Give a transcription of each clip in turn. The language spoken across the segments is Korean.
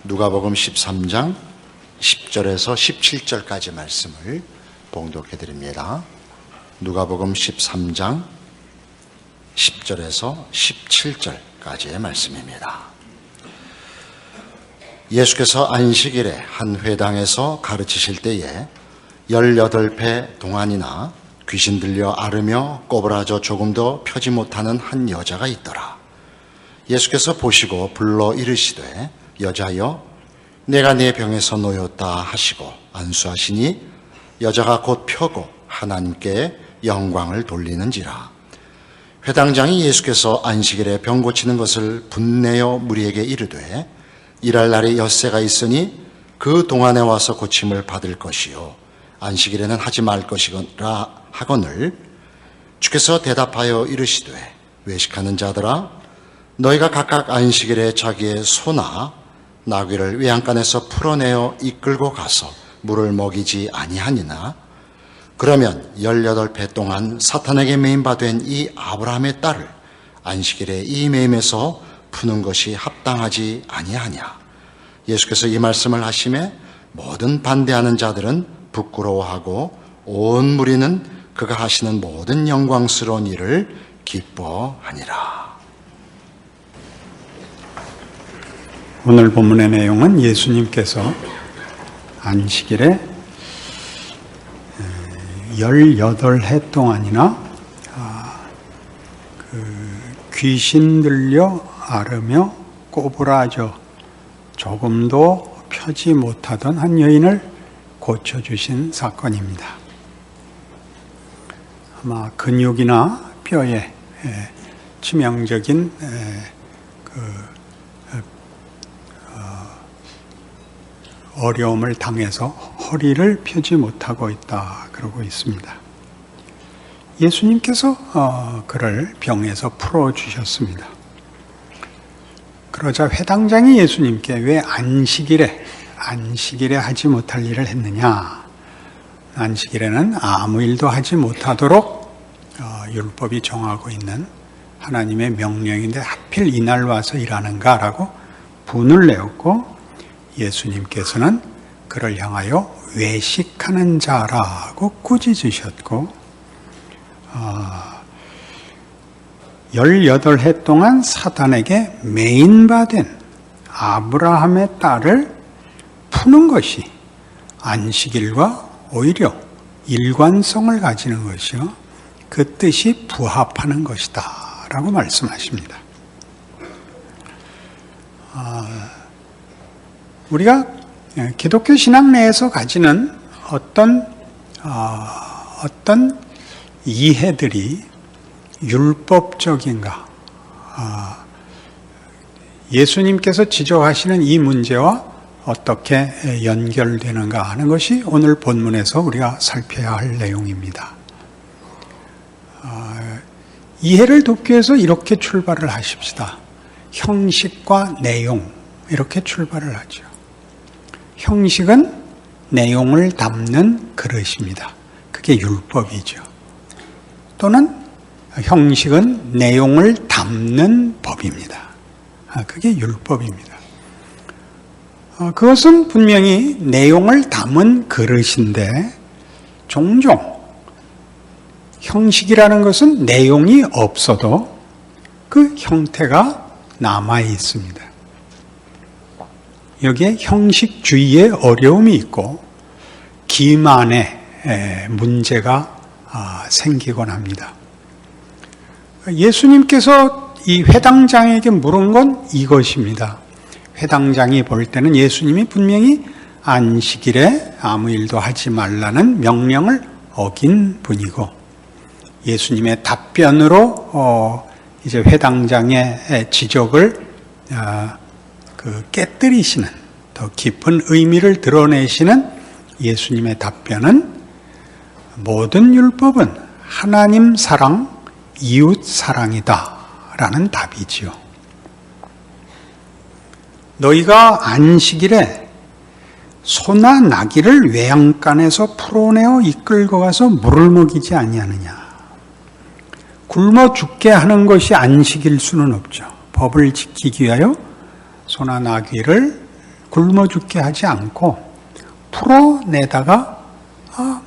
누가복음 13장 10절에서 17절까지 말씀을 봉독해 드립니다. 누가복음 13장 10절에서 17절까지의 말씀입니다. 예수께서 안식일에 한 회당에서 가르치실 때에 18배 동안이나 귀신 들려 앓으며 꼬부라져 조금도 펴지 못하는 한 여자가 있더라. 예수께서 보시고 불러 이르시되 여자여 내가 네 병에서 놓였다 하시고 안수하시니 여자가 곧 펴고 하나님께 영광을 돌리는지라. 회당장이 예수께서 안식일에 병 고치는 것을 분내어 무리에게 이르되 일할 날이 엿새가 있으니 그 동안에 와서 고침을 받을 것이요 안식일에는 하지 말 것이라 하거늘 주께서 대답하여 이르시되 외식하는 자들아 너희가 각각 안식일에 자기의 소나 나귀를 외양간에서 풀어내어 이끌고 가서 물을 먹이지 아니하니나 그러면 18배 동안 사탄에게 매임바 된 이 아브라함의 딸을 안식일에 이 매임에서 푸는 것이 합당하지 아니하냐. 예수께서 이 말씀을 하시매 모든 반대하는 자들은 부끄러워하고 온 무리는 그가 하시는 모든 영광스러운 일을 기뻐하니라. 오늘 본문의 내용은 예수님께서 안식일에 18해 동안이나 귀신 들려 앓으며 꼬부라져 조금도 펴지 못하던 한 여인을 고쳐주신 사건입니다. 아마 근육이나 뼈에 치명적인 어려움을 당해서 허리를 펴지 못하고 있다 그러고 있습니다. 예수님께서 그를 병에서 풀어주셨습니다. 그러자 회당장이 예수님께 왜 안식일에 하지 못할 일을 했느냐. 안식일에는 아무 일도 하지 못하도록 율법이 정하고 있는 하나님의 명령인데 하필 이날 와서 일하는가라고 분을 내었고 예수님께서는 그를 향하여 외식하는 자라고 꾸짖으셨고 18해 동안 사탄에게 매인받은 아브라함의 딸을 푸는 것이 안식일과 오히려 일관성을 가지는 것이요 그 뜻이 부합하는 것이다 라고 말씀하십니다. 우리가 기독교 신앙 내에서 가지는 어떤 이해들이 율법적인가, 예수님께서 지적하시는 이 문제와 어떻게 연결되는가 하는 것이 오늘 본문에서 우리가 살펴야 할 내용입니다. 이해를 돕기 위해서 이렇게 출발을 하십시다. 형식과 내용 이렇게 출발을 하죠. 형식은 내용을 담는 그릇입니다. 그게 율법이죠. 또는 형식은 내용을 담는 법입니다. 그게 율법입니다. 그것은 분명히 내용을 담은 그릇인데 종종 형식이라는 것은 내용이 없어도 그 형태가 남아 있습니다. 여기에 형식주의의 어려움이 있고 기만의 문제가 생기곤 합니다. 예수님께서 이 회당장에게 물은 건 이것입니다. 회당장이 볼 때는 예수님이 분명히 안식일에 아무 일도 하지 말라는 명령을 어긴 분이고 예수님의 답변으로 이제 회당장의 지적을 깨뜨리시는 더 깊은 의미를 드러내시는 예수님의 답변은 모든 율법은 하나님 사랑, 이웃 사랑이다 라는 답이지요. 너희가 안식일에 소나 나귀를 외양간에서 풀어내어 이끌고 가서 물을 먹이지 아니하느냐. 굶어 죽게 하는 것이 안식일 수는 없죠. 법을 지키기 위하여 소나 나귀를 굶어 죽게 하지 않고 풀어내다가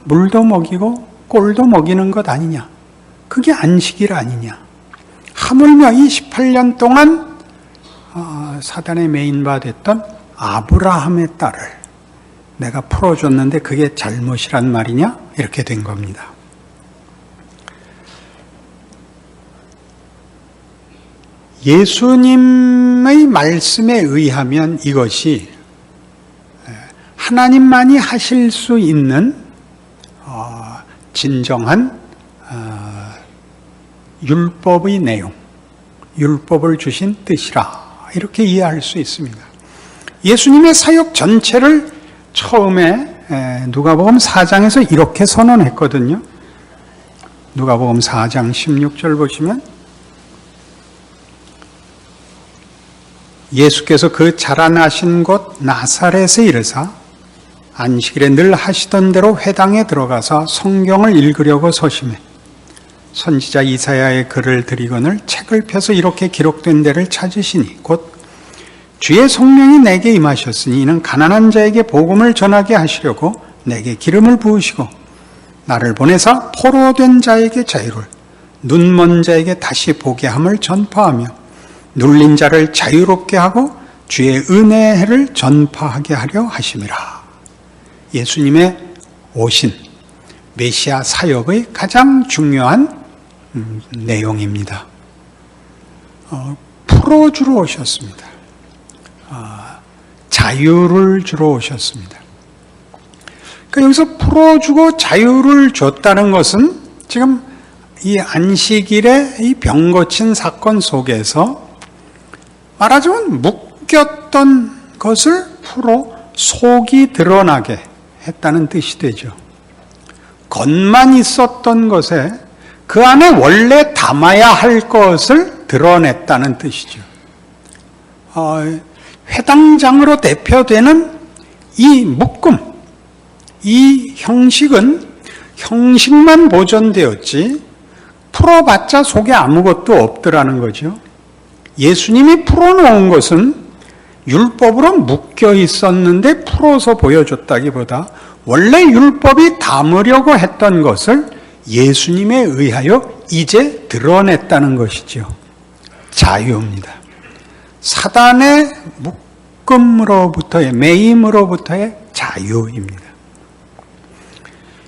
물도 먹이고 꼴도 먹이는 것 아니냐. 그게 안식일 아니냐. 하물며 이 18년 동안 사단의 메인바 됐던 아브라함의 딸을 내가 풀어줬는데 그게 잘못이란 말이냐? 이렇게 된 겁니다. 예수님의 말씀에 의하면 이것이 하나님만이 하실 수 있는 진정한 율법의 내용, 율법을 주신 뜻이라 이렇게 이해할 수 있습니다. 예수님의 사역 전체를 처음에 누가복음 4장에서 이렇게 선언했거든요. 누가복음 4장 16절 보시면 예수께서 그 자라나신 곳 나사렛에 이르사 안식일에 늘 하시던 대로 회당에 들어가서 성경을 읽으려고 서심해 선지자 이사야의 글을 들이거늘 책을 펴서 이렇게 기록된 데를 찾으시니 곧 주의 성령이 내게 임하셨으니 이는 가난한 자에게 복음을 전하게 하시려고 내게 기름을 부으시고 나를 보내사 포로된 자에게 자유를 눈먼 자에게 다시 보게 함을 전파하며 눌린 자를 자유롭게 하고 주의 은혜의 해를 전파하게 하려 하심이라. 예수님의 오신 메시아 사역의 가장 중요한 내용입니다. 풀어주러 오셨습니다. 자유를 주러 오셨습니다. 그러니까 여기서 풀어주고 자유를 줬다는 것은 지금 이 안식일의 이 병 고친 사건 속에서 말하자면 묶였던 것을 풀어 속이 드러나게 했다는 뜻이 되죠. 겉만 있었던 것에 그 안에 원래 담아야 할 것을 드러냈다는 뜻이죠. 회당장으로 대표되는 이 묶음, 이 형식은 형식만 보존되었지 풀어봤자 속에 아무것도 없더라는 거죠. 예수님이 풀어놓은 것은 율법으로 묶여 있었는데 풀어서 보여줬다기보다 원래 율법이 담으려고 했던 것을 예수님에 의하여 이제 드러냈다는 것이죠. 자유입니다. 사단의 묶음으로부터의 매임으로부터의 자유입니다.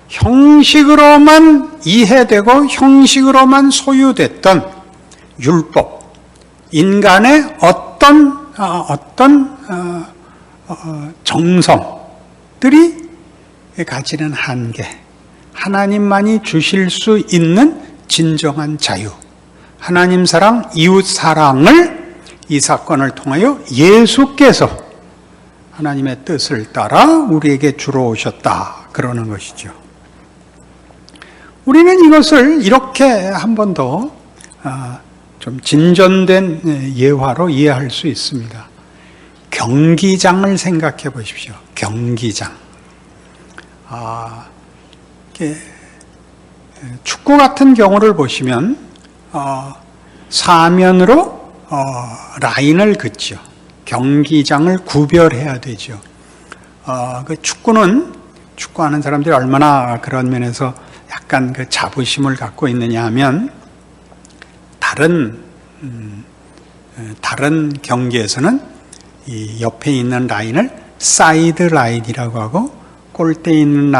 형식으로만 이해되고 형식으로만 소유됐던 율법, 인간의 어떤 정성들이 가지는 한계, 하나님만이 주실 수 있는 진정한 자유, 하나님 사랑, 이웃 사랑을 이 사건을 통하여 예수께서 하나님의 뜻을 따라 우리에게 주러 오셨다 그러는 것이죠. 우리는 이것을 이렇게 한 번 더 좀 진전된 예화로 이해할 수 있습니다. 경기장을 생각해 보십시오. 경기장. 축구 같은 경우를 보시면 사면으로 라인을 긋죠. 경기장을 구별해야 되죠. 그 축구하는 사람들이 얼마나 그런 면에서 약간 그 자부심을 갖고 있느냐 하면 다른 경기에서는 이 옆에 있는 라인을 사이드 라인이라고 하고 골대에 있는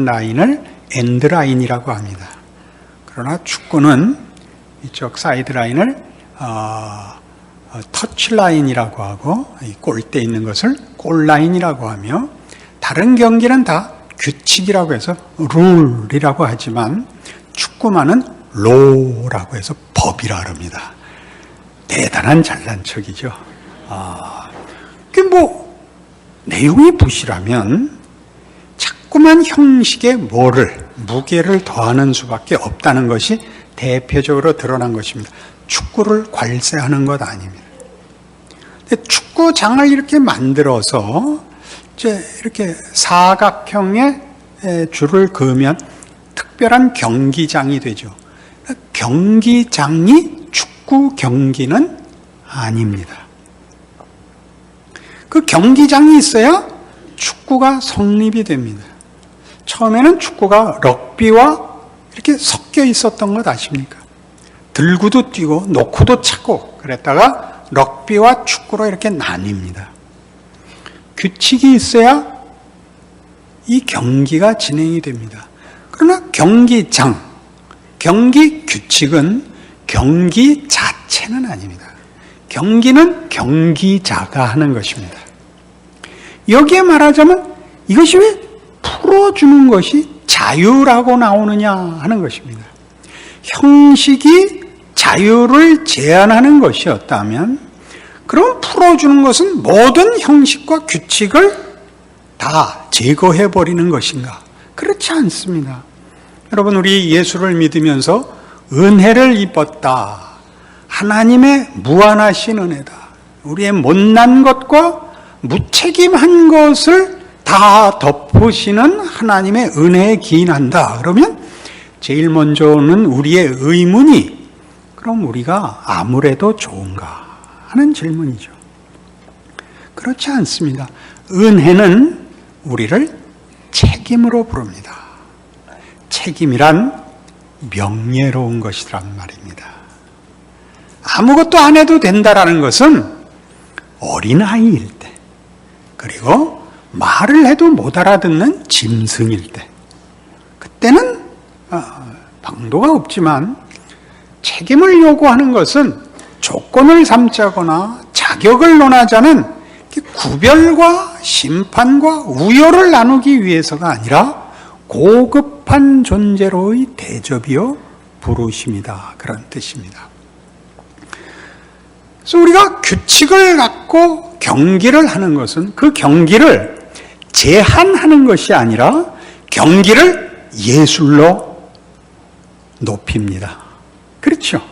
라인을 엔드 라인이라고 합니다. 그러나 축구는 이쪽 사이드 라인을 터치 라인이라고 하고 이 골대에 있는 것을 골 라인이라고 하며 다른 경기는 다 규칙이라고 해서 룰이라고 하지만 축구만은 로라고 해서 법이라 합니다. 대단한 잘난 척이죠. 그게 내용이 부실하면 자꾸만 형식에 무게를 더하는 수밖에 없다는 것이 대표적으로 드러난 것입니다. 축구를 괄세하는 것 아닙니다. 근데 축구장을 이렇게 만들어서 이렇게 사각형의 줄을 그으면 특별한 경기장이 되죠. 경기장이 축구 경기는 아닙니다. 그 경기장이 있어야 축구가 성립이 됩니다. 처음에는 축구가 럭비와 이렇게 섞여 있었던 것 아십니까? 들고도 뛰고 놓고도 차고 그랬다가 럭비와 축구로 이렇게 나뉩니다. 규칙이 있어야 이 경기가 진행이 됩니다. 그러나 경기장, 경기 규칙은 경기 자체는 아닙니다. 경기는 경기자가 하는 것입니다. 여기에 말하자면 이것이 왜 풀어주는 것이 자유라고 나오느냐 하는 것입니다. 형식이 자유를 제한하는 것이었다면 그럼 풀어주는 것은 모든 형식과 규칙을 다 제거해버리는 것인가? 그렇지 않습니다. 여러분, 우리 예수를 믿으면서 은혜를 입었다. 하나님의 무한하신 은혜다. 우리의 못난 것과 무책임한 것을 다 덮으시는 하나님의 은혜에 기인한다. 그러면 제일 먼저는 우리의 의문이 그럼 우리가 아무래도 좋은가 하는 질문이죠. 그렇지 않습니다. 은혜는 우리를 책임으로 부릅니다. 책임이란 명예로운 것이란 말입니다. 아무것도 안 해도 된다라는 것은 어린아이일 때, 그리고 말을 해도 못 알아듣는 짐승일 때, 그때는 방도가 없지만 책임을 요구하는 것은 조건을 삼자거나 자격을 논하자는 구별과 심판과 우열을 나누기 위해서가 아니라 고급한 존재로의 대접이요 부르심이다, 그런 뜻입니다. 그래서 우리가 규칙을 갖고 경기를 하는 것은 그 경기를 제한하는 것이 아니라 경기를 예술로 높입니다. 그렇죠?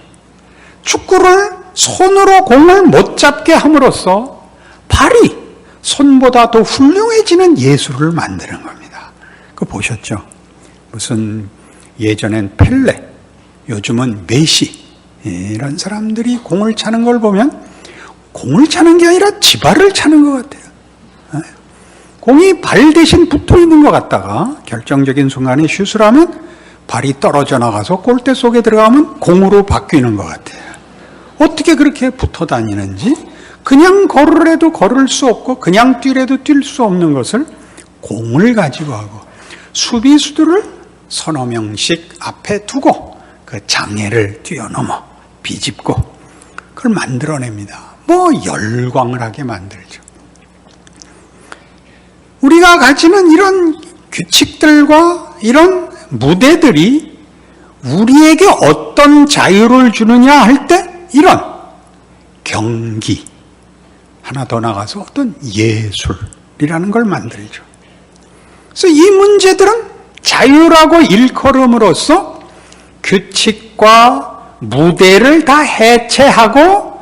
축구를 손으로 공을 못 잡게 함으로써 발이 손보다 더 훌륭해지는 예술을 만드는 겁니다. 그거 보셨죠? 무슨 예전엔 펠레, 요즘은 메시, 이런 사람들이 공을 차는 걸 보면 공을 차는 게 아니라 지발을 차는 것 같아요. 공이 발 대신 붙어 있는 것 같다가 결정적인 순간에 슛을 하면 발이 떨어져 나가서 골대 속에 들어가면 공으로 바뀌는 것 같아요. 어떻게 그렇게 붙어 다니는지, 그냥 걸으래도 걸을 수 없고 그냥 뛰래도 뛸 수 없는 것을 공을 가지고 하고 수비수들을 서너 명씩 앞에 두고 그 장애를 뛰어넘어 비집고 그걸 만들어냅니다. 뭐 열광을 하게 만들죠. 우리가 가지는 이런 규칙들과 이런 무대들이 우리에게 어떤 자유를 주느냐 할 때 이런 경기, 하나 더 나가서 어떤 예술이라는 걸 만들죠. 그래서 이 문제들은 자유라고 일컬음으로써 규칙과 무대를 다 해체하고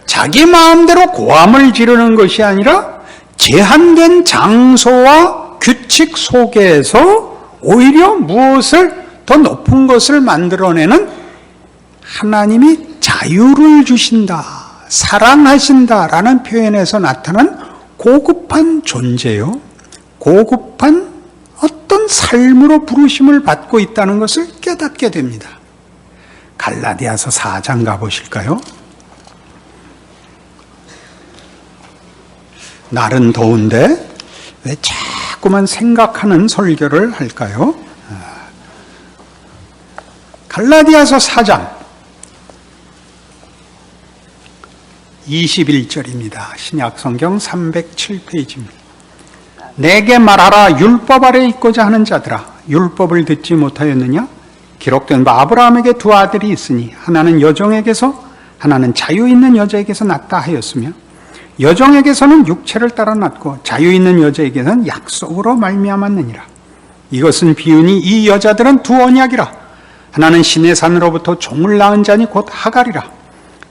자기 마음대로 고함을 지르는 것이 아니라 제한된 장소와 규칙 속에서 오히려 무엇을 더 높은 것을 만들어내는 하나님이 자유를 주신다, 사랑하신다라는 표현에서 나타난 고급한 존재요, 고급한 어떤 삶으로 부르심을 받고 있다는 것을 깨닫게 됩니다. 갈라디아서 4장 가보실까요? 날은 더운데 왜 자꾸만 생각하는 설교를 할까요? 갈라디아서 4장 21절입니다. 신약성경 307페이지입니다. 내게 말하라. 율법 아래 있고자 하는 자들아, 율법을 듣지 못하였느냐? 기록된 바 아브라함에게 두 아들이 있으니 하나는 여종에게서 하나는 자유 있는 여자에게서 낳다 하였으며 여종에게서는 육체를 따라 낳고 자유 있는 여자에게서는 약속으로 말미암았느니라. 이것은 비유니 이 여자들은 두 언약이라. 하나는 시내 산으로부터 종을 낳은 자니 곧 하갈이라.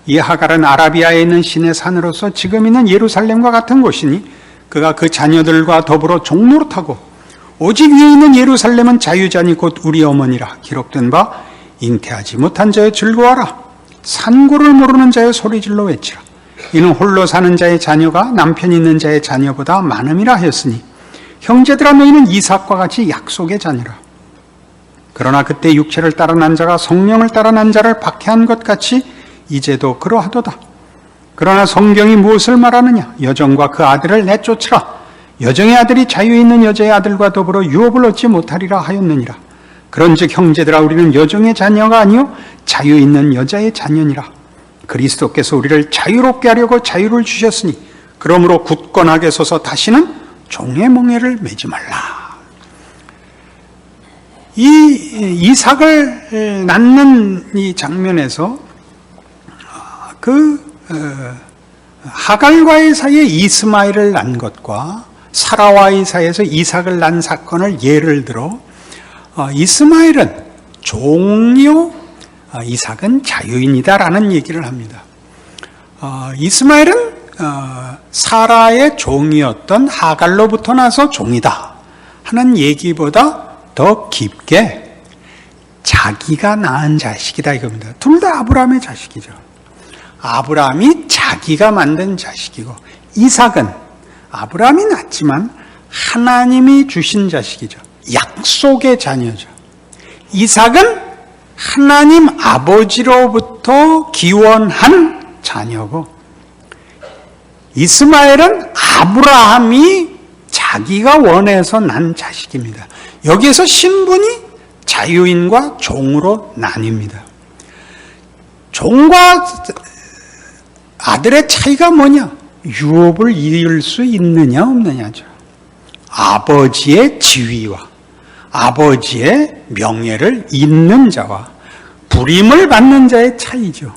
이 하갈은 아라비아에 있는 시내 산으로서 지금 있는 예루살렘과 같은 곳이니 그가 그 자녀들과 더불어 종노릇하고 오직 위에 있는 예루살렘은 자유자니 곧 우리 어머니라. 기록된 바 잉태하지 못한 자여 즐거워하라. 산고를 모르는 자여 소리질러 외치라. 이는 홀로 사는 자의 자녀가 남편 있는 자의 자녀보다 많음이라 하였으니 형제들아 너희는 이삭과 같이 약속의 자녀라. 그러나 그때 육체를 따라 난 자가 성령을 따라 난 자를 박해한 것 같이 이제도 그러하도다. 그러나 성경이 무엇을 말하느냐? 여정과 그 아들을 내쫓으라. 여정의 아들이 자유 있는 여자의 아들과 더불어 유업을 얻지 못하리라 하였느니라. 그런즉 형제들아 우리는 여정의 자녀가 아니요 자유 있는 여자의 자녀니라. 그리스도께서 우리를 자유롭게 하려고 자유를 주셨으니 그러므로 굳건하게 서서 다시는 종의 멍에를 매지 말라. 이 이삭을 낳는 이 장면에서 하갈과의 사이에 이스마엘을 낳은 것과 사라와의 사이에서 이삭을 낳은 사건을 예를 들어 이스마엘은 종이요 이삭은 자유인이다라는 얘기를 합니다. 이스마엘은 사라의 종이었던 하갈로부터 나서 종이다 하는 얘기보다 더 깊게 자기가 낳은 자식이다 이겁니다. 둘 다 아브라함의 자식이죠. 아브라함이 자기가 만든 자식이고 이삭은 아브라함이 낳지만 하나님이 주신 자식이죠. 약속의 자녀죠. 이삭은 하나님 아버지로부터 기원한 자녀고 이스마엘은 아브라함이 자기가 원해서 난 자식입니다. 여기에서 신분이 자유인과 종으로 나뉩니다. 종과 아들의 차이가 뭐냐? 유업을 이을 수 있느냐 없느냐죠. 아버지의 지위와 아버지의 명예를 잇는 자와 부림을 받는 자의 차이죠.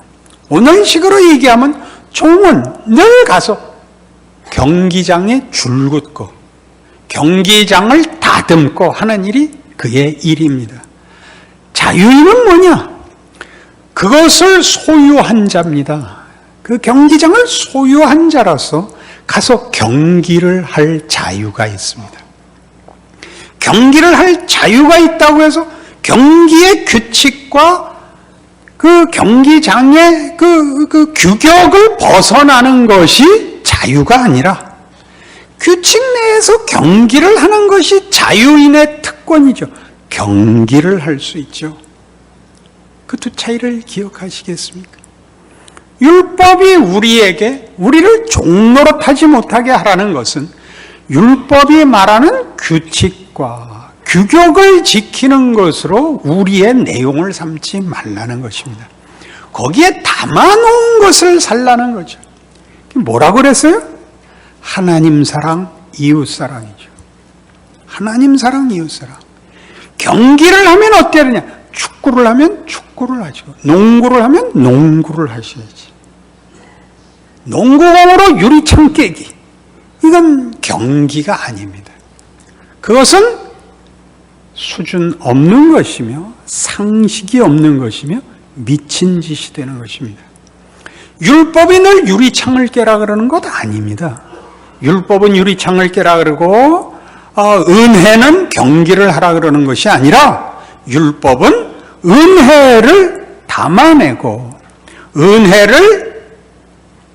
오늘식으로 얘기하면 종은 늘 가서 경기장에 줄긋고 경기장을 다듬고 하는 일이 그의 일입니다. 자유인은 뭐냐? 그것을 소유한 자입니다. 그 경기장을 소유한 자로서 가서 경기를 할 자유가 있습니다. 경기를 할 자유가 있다고 해서 경기의 규칙과 그 경기장의 그 규격을 벗어나는 것이 자유가 아니라 규칙 내에서 경기를 하는 것이 자유인의 특권이죠. 경기를 할 수 있죠. 그 두 차이를 기억하시겠습니까? 율법이 우리를 종노릇하지 못하게 하라는 것은 율법이 말하는 규칙과 규격을 지키는 것으로 우리의 내용을 삼지 말라는 것입니다. 거기에 담아놓은 것을 살라는 거죠. 뭐라고 그랬어요? 하나님 사랑, 이웃 사랑이죠. 하나님 사랑, 이웃 사랑. 경기를 하면 어때야 되냐? 축구를 하면 축구를 하시고 농구를 하면 농구를 하셔야지. 농구공으로 유리창 깨기, 이건 경기가 아닙니다. 그것은 수준 없는 것이며 상식이 없는 것이며 미친 짓이 되는 것입니다. 율법이 늘 유리창을 깨라 그러는 것 아닙니다. 율법은 유리창을 깨라 그러고 은혜는 경기를 하라 그러는 것이 아니라 율법은 은혜를 담아내고 은혜를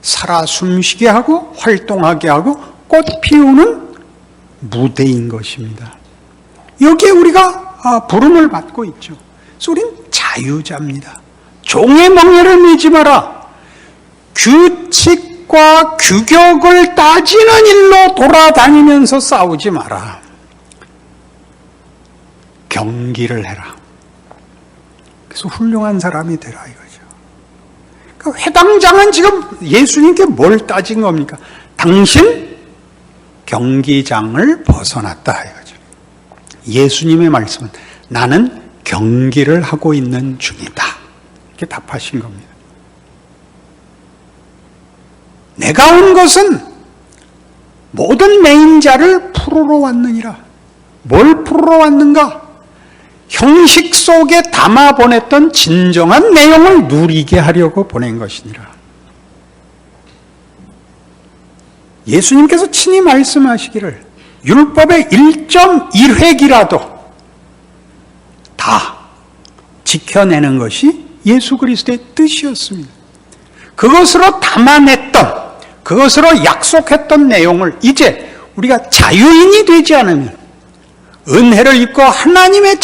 살아 숨쉬게 하고 활동하게 하고 꽃 피우는 무대인 것입니다. 여기에 우리가 부름을 받고 있죠. 그래서 우린 자유자입니다. 종의 멍에를 매지 마라. 규칙과 규격을 따지는 일로 돌아다니면서 싸우지 마라. 경기를 해라. 그래서 훌륭한 사람이 되라 이거죠. 그러니까 회당장은 지금 예수님께 뭘 따진 겁니까? 당신 경기장을 벗어났다 이거죠. 예수님의 말씀은 나는 경기를 하고 있는 중이다. 이렇게 답하신 겁니다. 내가 온 것은 모든 매인자를 풀으러 왔느니라. 뭘 풀으러 왔는가? 형식 속에 담아 보냈던 진정한 내용을 누리게 하려고 보낸 것이니라. 예수님께서 친히 말씀하시기를 율법의 1.1획이라도 다 지켜내는 것이 예수 그리스도의 뜻이었습니다. 그것으로 담아냈던 그것으로 약속했던 내용을 이제 우리가 자유인이 되지 않으면, 은혜를 입고 하나님의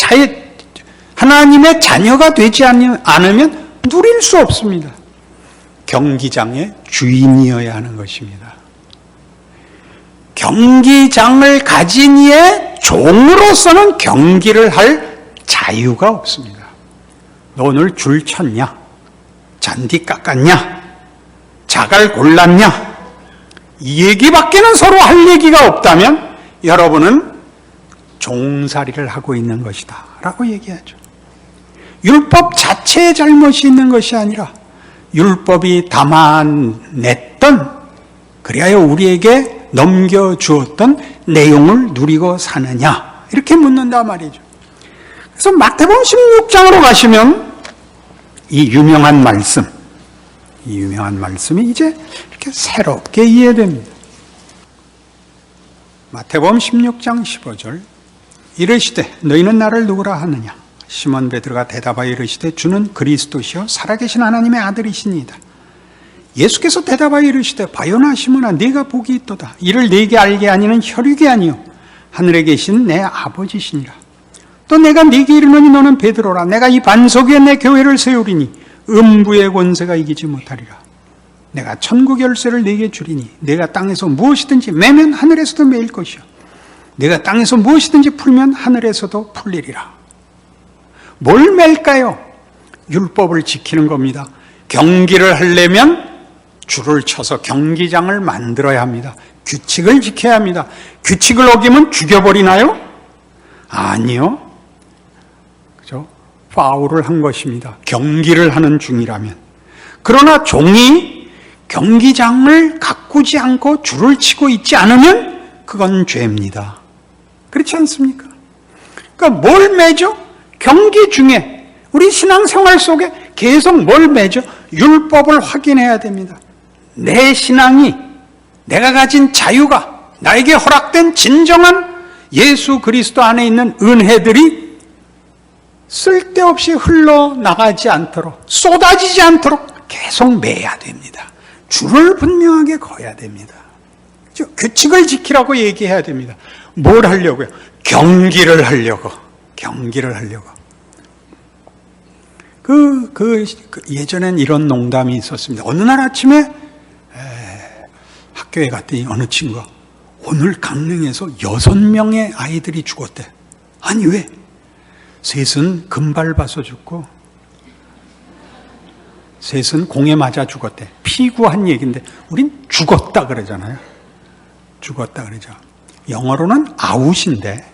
자녀가 되지 않으면 누릴 수 없습니다. 경기장의 주인이어야 하는 것입니다. 경기장을 가진 이의 종으로서는 경기를 할 자유가 없습니다. 너 오늘 줄 쳤냐? 잔디 깎았냐? 자갈 골랐냐? 이 얘기밖에는 서로 할 얘기가 없다면 여러분은 종살이를 하고 있는 것이다 라고 얘기하죠. 율법 자체에 잘못이 있는 것이 아니라 율법이 담아냈던, 그리하여 우리에게 넘겨주었던 내용을 누리고 사느냐, 이렇게 묻는다 말이죠. 그래서 마태복음 16장으로 가시면 이 유명한 말씀이 이제 이렇게 새롭게 이해됩니다. 마태복음 16장 15절, 이르시되 너희는 나를 누구라 하느냐? 시몬 베드로가 대답하여 이르시되 주는 그리스도시요 살아계신 하나님의 아들이시니이다. 예수께서 대답하여 이르시되 바요나 시몬아 네가 복이 있도다. 이를 네게 알게 하니는 혈육이 아니요 하늘에 계신 내 아버지시니라. 또 내가 네게 이르노니 너는 베드로라. 내가 이 반석 위에 내 교회를 세우리니 음부의 권세가 이기지 못하리라. 내가 천국 열쇠를 네게 주리니 내가 땅에서 무엇이든지 매면 하늘에서도 매일 것이요 내가 땅에서 무엇이든지 풀면 하늘에서도 풀리리라. 뭘 맬까요? 율법을 지키는 겁니다. 경기를 하려면 줄을 쳐서 경기장을 만들어야 합니다. 규칙을 지켜야 합니다. 규칙을 어기면 죽여버리나요? 아니요. 그죠? 파울을 한 것입니다. 경기를 하는 중이라면. 그러나 종이 경기장을 가꾸지 않고 줄을 치고 있지 않으면 그건 죄입니다. 그렇지 않습니까? 그러니까 뭘 매죠? 경기 중에 우리 신앙생활 속에 계속 뭘 매죠? 율법을 확인해야 됩니다. 내 신앙이, 내가 가진 자유가, 나에게 허락된 진정한 예수 그리스도 안에 있는 은혜들이 쓸데없이 흘러나가지 않도록, 쏟아지지 않도록 계속 매야 됩니다. 줄을 분명하게 그어야 됩니다. 규칙을 지키라고 얘기해야 됩니다. 뭘 하려고요? 경기를 하려고. 예전엔 이런 농담이 있었습니다. 어느 날 아침에 학교에 갔더니 어느 친구가 오늘 강릉에서 6명의 아이들이 죽었대. 아니 왜? 셋은 금 밟아서 죽고 셋은 공에 맞아 죽었대. 피구한 얘기인데 우린 죽었다 그러잖아요. 죽었다 그러죠. 영어로는 아웃인데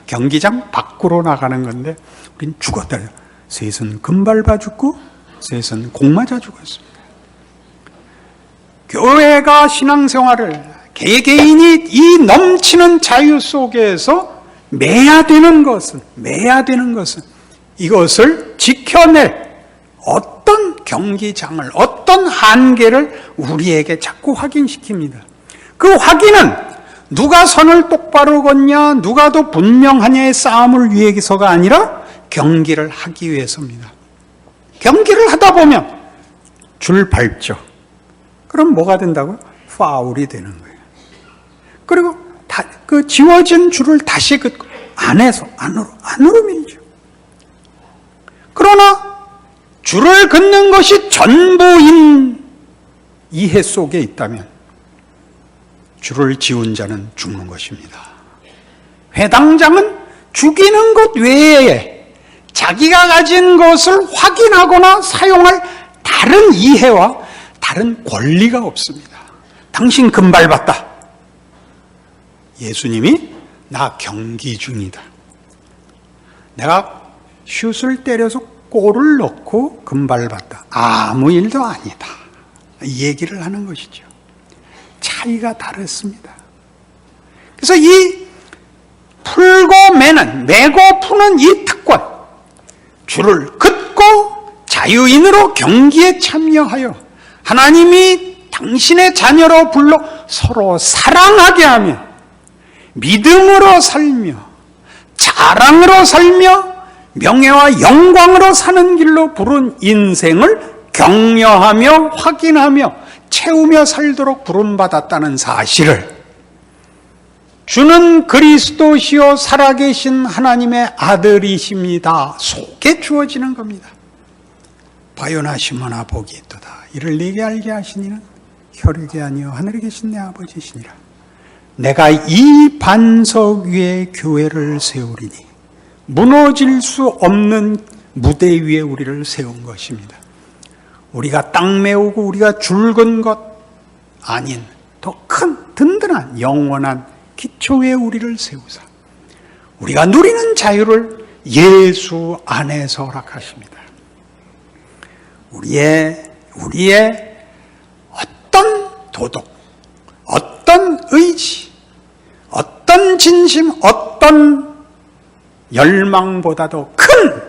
경기장 밖으로 나가는 건데 우린 죽었다. 셋은 금 밟아 죽고 셋은 공 맞아 죽었습니다. 교회가 신앙생활을 개개인이 이 넘치는 자유 속에서 매야 되는 것은 이것을 지켜낼 어떤 경기장을, 어떤 한계를 우리에게 자꾸 확인시킵니다. 그 확인은 누가 선을 똑바로 걷냐, 누가 더 분명하냐의 싸움을 위해서가 아니라 경기를 하기 위해서입니다. 경기를 하다 보면 줄 밟죠. 그럼 뭐가 된다고요? 파울이 되는 거예요. 그리고 그 지워진 줄을 다시 그 안에서 안으로 밀죠. 그러나 줄을 긋는 것이 전부인 이해 속에 있다면 줄을 지운 자는 죽는 것입니다. 회당장은 죽이는 것 외에 자기가 가진 것을 확인하거나 사용할 다른 이해와 다른 권리가 없습니다. 당신 금 밟았다. 예수님이 나 경기 중이다. 내가 슛을 때려서 골을 넣고 금 밟았다. 아무 일도 아니다. 이 얘기를 하는 것이죠. 차이가 다릅니다. 그래서 이 매고 푸는 이 특권, 줄을 긋고 자유인으로 경기에 참여하여 하나님이 당신의 자녀로 불러 서로 사랑하게 하며 믿음으로 살며 자랑으로 살며 명예와 영광으로 사는 길로 부른 인생을 격려하며 확인하며 채우며 살도록 부름받았다는 사실을 주는 그리스도시요 살아계신 하나님의 아들이십니다 속에 주어지는 겁니다. 바요나시모나 복이 있도다. 이를 네게 알게 하시니는 혈육이 아니요 하늘에 계신 내 아버지시니라. 내가 이 반석 위에 교회를 세우리니 무너질 수 없는 무대 위에 우리를 세운 것입니다. 우리가 땅 메우고 우리가 줄건 것 아닌 더 큰 든든한 영원한 기초 위에 우리를 세우사 우리가 누리는 자유를 예수 안에서 허락하십니다. 우리의 어떤 도덕, 어떤 의지, 어떤 진심, 어떤 열망보다도 큰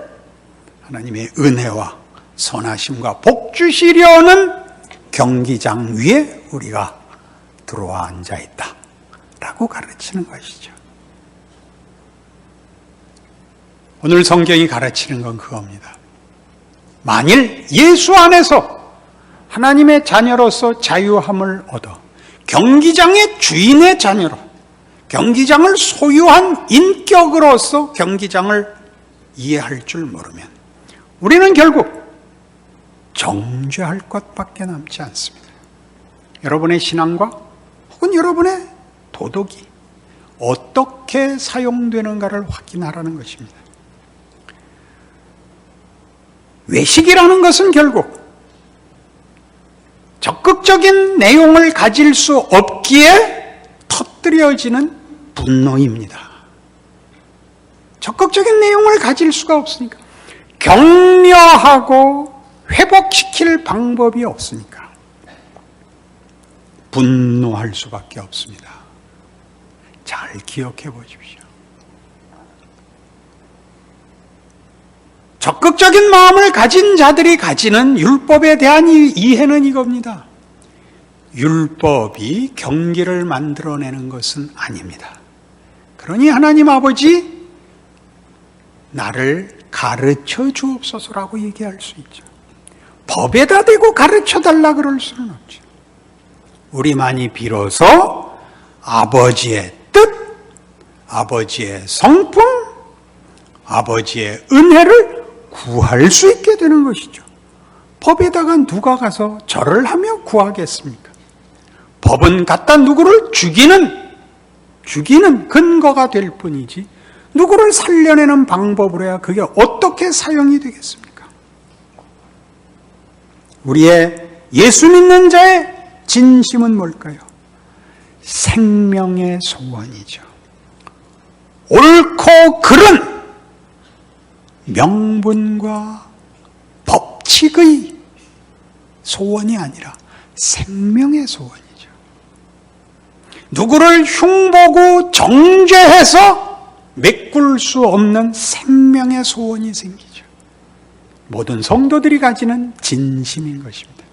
하나님의 은혜와 선하심과 복 주시려는 경기장 위에 우리가 들어와 앉아 있다 라고 가르치는 것이죠. 오늘 성경이 가르치는 건 그겁니다. 만일 예수 안에서 하나님의 자녀로서 자유함을 얻어 경기장의 주인의 자녀로 경기장을 소유한 인격으로서 경기장을 이해할 줄 모르면 우리는 결국 정죄할 것밖에 남지 않습니다. 여러분의 신앙과 혹은 여러분의 도덕이 어떻게 사용되는가를 확인하라는 것입니다. 외식이라는 것은 결국 적극적인 내용을 가질 수 없기에 터뜨려지는 분노입니다. 적극적인 내용을 가질 수가 없으니까 격려하고 회복시킬 방법이 없으니까 분노할 수밖에 없습니다. 잘 기억해 보십시오. 적극적인 마음을 가진 자들이 가지는 율법에 대한 이해는 이겁니다. 율법이 경기를 만들어내는 것은 아닙니다. 그러니 하나님 아버지 나를 가르쳐 주옵소서라고 얘기할 수 있죠. 법에다 대고 가르쳐 달라 그럴 수는 없죠. 우리만이 비로소 아버지의 뜻, 아버지의 성품, 아버지의 은혜를 구할 수 있게 되는 것이죠. 법에다가 누가 가서 절을 하며 구하겠습니까? 법은 갖다 누구를 죽이는 근거가 될 뿐이지 누구를 살려내는 방법으로 해야 그게 어떻게 사용이 되겠습니까? 우리의 예수 믿는 자의 진심은 뭘까요? 생명의 소원이죠. 옳고 그른 명분과 법칙의 소원이 아니라 생명의 소원이죠. 누구를 흉보고 정죄해서 메꿀 수 없는 생명의 소원이 생기죠. 모든 성도들이 가지는 진심인 것입니다.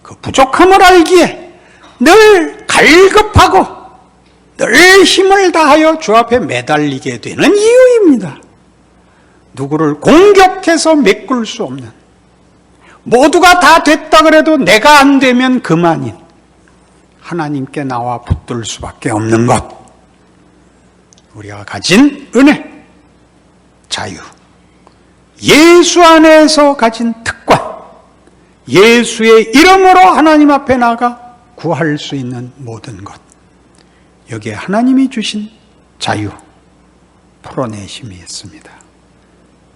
그 부족함을 알기에 늘 갈급하고 늘 힘을 다하여 주 앞에 매달리게 되는 이유입니다. 누구를 공격해서 메꿀 수 없는, 모두가 다 됐다 그래도 내가 안 되면 그만인 하나님께 나와 붙들 수밖에 없는 것, 우리가 가진 은혜, 자유, 예수 안에서 가진 특권, 예수의 이름으로 하나님 앞에 나가 구할 수 있는 모든 것, 여기에 하나님이 주신 자유, 풀어내심이 있습니다.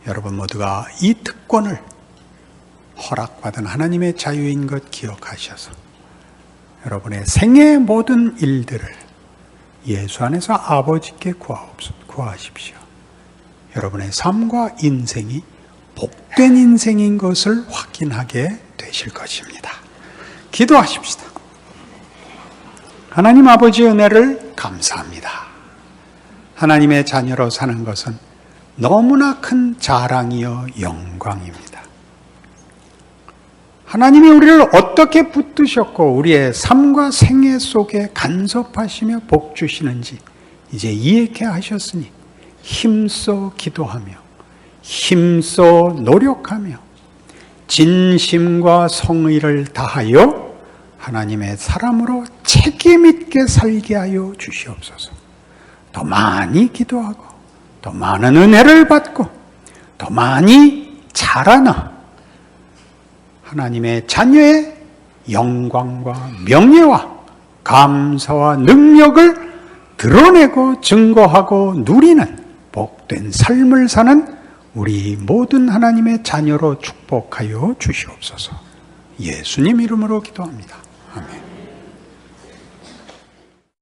여러분 모두가 이 특권을 허락받은 하나님의 자유인 것 기억하셔서 여러분의 생애의 모든 일들을 예수 안에서 아버지께 구하십시오. 여러분의 삶과 인생이 복된 인생인 것을 확인하게 되실 것입니다. 기도하십시다. 하나님 아버지의 은혜를 감사합니다. 하나님의 자녀로 사는 것은 너무나 큰 자랑이요 영광입니다. 하나님이 우리를 어떻게 붙드셨고 우리의 삶과 생애 속에 간섭하시며 복 주시는지 이제 이해케 하셨으니 힘써 기도하며 힘써 노력하며 진심과 성의를 다하여 하나님의 사람으로 책임 있게 살게 하여 주시옵소서. 더 많이 기도하고 더 많은 은혜를 받고 더 많이 자라나 하나님의 자녀의 영광과 명예와 감사와 능력을 드러내고 증거하고 누리는 복된 삶을 사는 우리 모든 하나님의 자녀로 축복하여 주시옵소서. 예수님 이름으로 기도합니다. 아멘.